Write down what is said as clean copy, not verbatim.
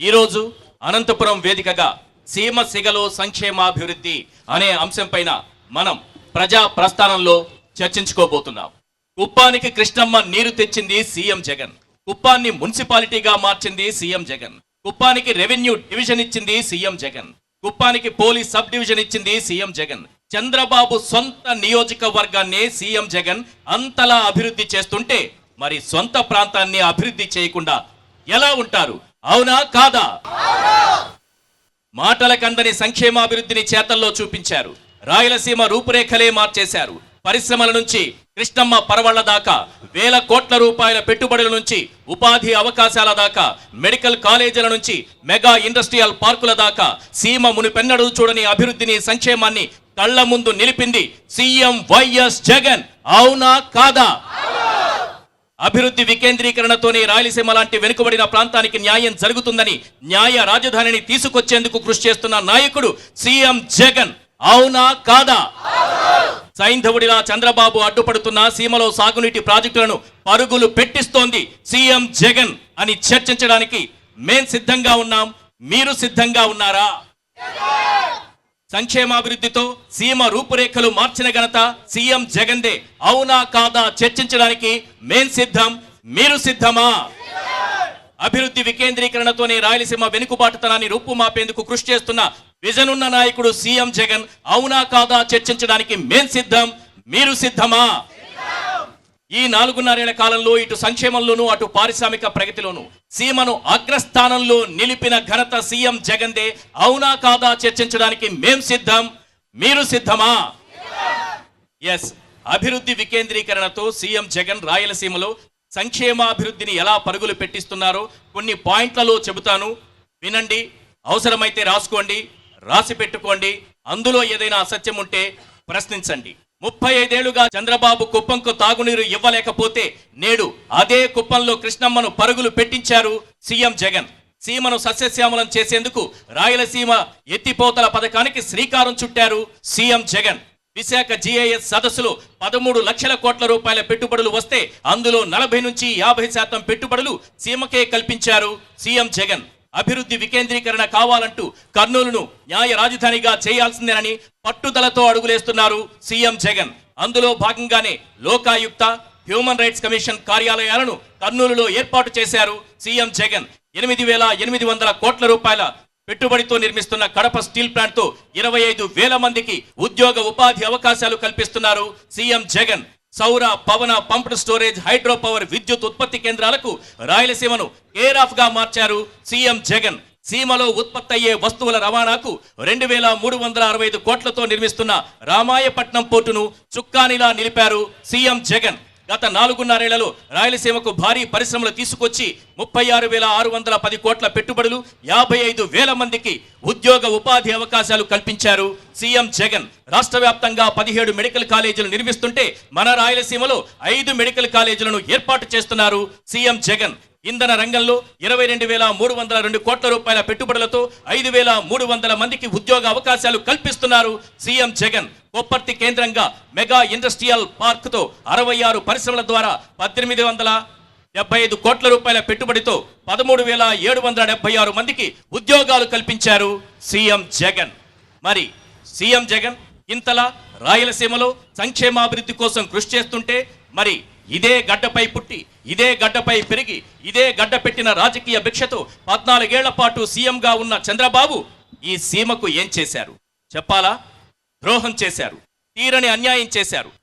ఈరోజు అనంతపురం వేదికగా సీమ సిగలో సంక్షేమాభివృద్ధి అనే అంశంపైన మనం ప్రజా ప్రస్థానంలో చర్చించుకోబోతున్నాం. కుప్పానికి కృష్ణమ్మ నీరు తెచ్చింది సీఎం జగన్. కుప్పాన్ని మున్సిపాలిటీగా మార్చింది సీఎం జగన్. కుప్పానికి రెవెన్యూ డివిజన్ ఇచ్చింది సీఎం జగన్. కుప్పానికి పోలీస్ సబ్ డివిజన్ ఇచ్చింది సీఎం జగన్. చంద్రబాబు సొంత నియోజకవర్గాన్ని సీఎం జగన్ అంతలా అభివృద్ధి చేస్తుంటే మరి సొంత ప్రాంతాన్ని అభివృద్ధి చేయకుండా ఎలా ఉంటారు? అవునా కాదా? మాటలకందని సంక్షేమాభివృద్ధిని చేతల్లో చూపించారు. రాయలసీమ రూపురేఖలే మార్చేశారు. పరిశ్రమల నుంచి కృష్ణమ్మ పరవళ్ల దాకా, వేల కోట్ల రూపాయల పెట్టుబడుల నుంచి ఉపాధి అవకాశాల దాకా, మెడికల్ కాలేజీల నుంచి మెగా ఇండస్ట్రియల్ పార్కుల దాకా సీమ మునిపెన్నడూ చూడని అభివృద్ధిని, సంక్షేమాన్ని కళ్ల ముందు నిలిపింది సీఎం వైఎస్ జగన్. అవునా కాదా? అభివృద్ధి వికేంద్రీకరణతోనే రాయలసీమ లాంటి వెనుకబడిన ప్రాంతానికి న్యాయం జరుగుతుందని న్యాయ రాజధానిని తీసుకొచ్చేందుకు కృషి చేస్తున్న నాయకుడు సీఎం జగన్. అవునా కాదా? సైంధవుడిలా చంద్రబాబు అడ్డుపడుతున్న సీమలో సాగునీటి ప్రాజెక్టులను పరుగులు పెట్టిస్తోంది సీఎం జగన్ అని చర్చించడానికి మేం సిద్ధంగా ఉన్నాం. మీరు సిద్ధంగా ఉన్నారా? సంక్షేమాభివృద్ధితో సీమ రూపురేఖలు మార్చిన ఘనత సీఎం జగన్దే. అవునా కాదా చర్చించడానికి మేం సిద్ధం. మీరు సిద్ధమా? అభివృద్ధి వికేంద్రీకరణతోనే రాయలసీమ వెనుకబాటుతనాన్ని రూపుమాపేందుకు కృషి చేస్తున్న విజన్ ఉన్న నాయకుడు సీఎం జగన్. అవునా కాదా చర్చించడానికి మేం సిద్ధం. మీరు సిద్ధమా? ఈ 4.5 కాలంలో ఇటు సంక్షేమంలోనూ అటు పారిశ్రామిక ప్రగతిలోనూ సీమను అగ్రస్థానంలో నిలిపిన ఘనత సీఎం జగన్దే. అవునా కాదా చర్చించడానికి మేం సిద్ధం. మీరు సిద్ధమా? ఎస్, అభివృద్ధి వికేంద్రీకరణతో సీఎం జగన్ రాయలసీమలో సంక్షేమాభివృద్ధిని ఎలా పరుగులు పెట్టిస్తున్నారో కొన్ని పాయింట్లలో చెబుతాను, వినండి. అవసరమైతే రాసుకోండి, రాసి పెట్టుకోండి. అందులో ఏదైనా అసత్యం ఉంటే ప్రశ్నించండి. 35 ఏళ్లుగా చంద్రబాబు కుప్పంకు తాగునీరు ఇవ్వలేకపోతే నేడు అదే కుప్పంలో కృష్ణమ్మను పరుగులు పెట్టించారు సీఎం జగన్. సీమను సస్యశ్యామలం చేసేందుకు రాయలసీమ ఎత్తిపోతల పథకానికి శ్రీకారం చుట్టారు సీఎం జగన్. విశాఖ GIS సదస్సులో 13 లక్షల కోట్ల రూపాయల పెట్టుబడులు వస్తే అందులో 40 నుంచి 50% పెట్టుబడులు సీమకే కల్పించారు సీఎం జగన్. అభివృద్ధి వికేంద్రీకరణ కావాలంటూ కర్నూలును న్యాయ రాజధానిగా చేయాల్సిందేనని పట్టుదలతో అడుగులేస్తున్నారు సీఎం జగన్. అందులో భాగంగానే లోకాయుక్త, హ్యూమన్ రైట్స్ కమిషన్ కార్యాలయాలను కర్నూలులో ఏర్పాటు చేశారు సీఎం జగన్. 8,800 కోట్ల రూపాయల పెట్టుబడితో నిర్మిస్తున్న కడప స్టీల్ ప్లాంట్ తో 25,000 మందికి ఉద్యోగ ఉపాధి అవకాశాలు కల్పిస్తున్నారు సీఎం జగన్. సౌర, పవన, పంప్డ్ స్టోరేజ్, హైడ్రో పవర్ విద్యుత్ ఉత్పత్తి కేంద్రాలకు రాయలసీమను కేర్ ఆఫ్ గా మార్చారు సీఎం జగన్. సీమలో ఉత్పత్తి అయ్యే వస్తువుల రవాణాకు 2,365 కోట్లతో నిర్మిస్తున్న రామాయపట్నం పోర్టును చుక్కానిలా నిలిపారు సీఎం జగన్. గత 4.5 ఏళ్లలో రాయలసీమకు భారీ పరిశ్రమలు తీసుకొచ్చి 36,610 కోట్ల పెట్టుబడులు, 55,000 మందికి ఉద్యోగ ఉపాధి అవకాశాలు కల్పించారు సీఎం జగన్. రాష్ట్ర వ్యాప్తంగా 17 మెడికల్ కాలేజీలు నిర్మిస్తుంటే మన రాయలసీమలో 5 మెడికల్ కాలేజీలను ఏర్పాటు చేస్తున్నారు సీఎం జగన్. ఇంధన రంగంలో 22,302 కోట్ల రూపాయల పెట్టుబడులతో 5,300 మందికి ఉద్యోగ అవకాశాలు కల్పిస్తున్నారు సీఎం జగన్. కొప్పర్తి కేంద్రంగా మెగా ఇండస్ట్రియల్ పార్క్ తో 66 పరిశ్రమల ద్వారా 1,875 కోట్ల రూపాయల పెట్టుబడితో 13,776 మందికి ఉద్యోగాలు కల్పించారు సీఎం జగన్. మరి సీఎం జగన్ ఇంతలా రాయలసీమలో సంక్షేమాభివృద్ధి కోసం కృషి చేస్తుంటే మరి ఇదే గడ్డపై పుట్టి, ఇదే గడ్డపై పెరిగి, ఇదే గడ్డ పెట్టిన రాజకీయ భిక్షతో 14 ఏళ్ల పాటు సీఎంగా ఉన్న చంద్రబాబు ఈ సీమకు ఏం చేశారు చెప్పాలా? ద్రోహం చేశారు, తీరని అన్యాయం చేశారు.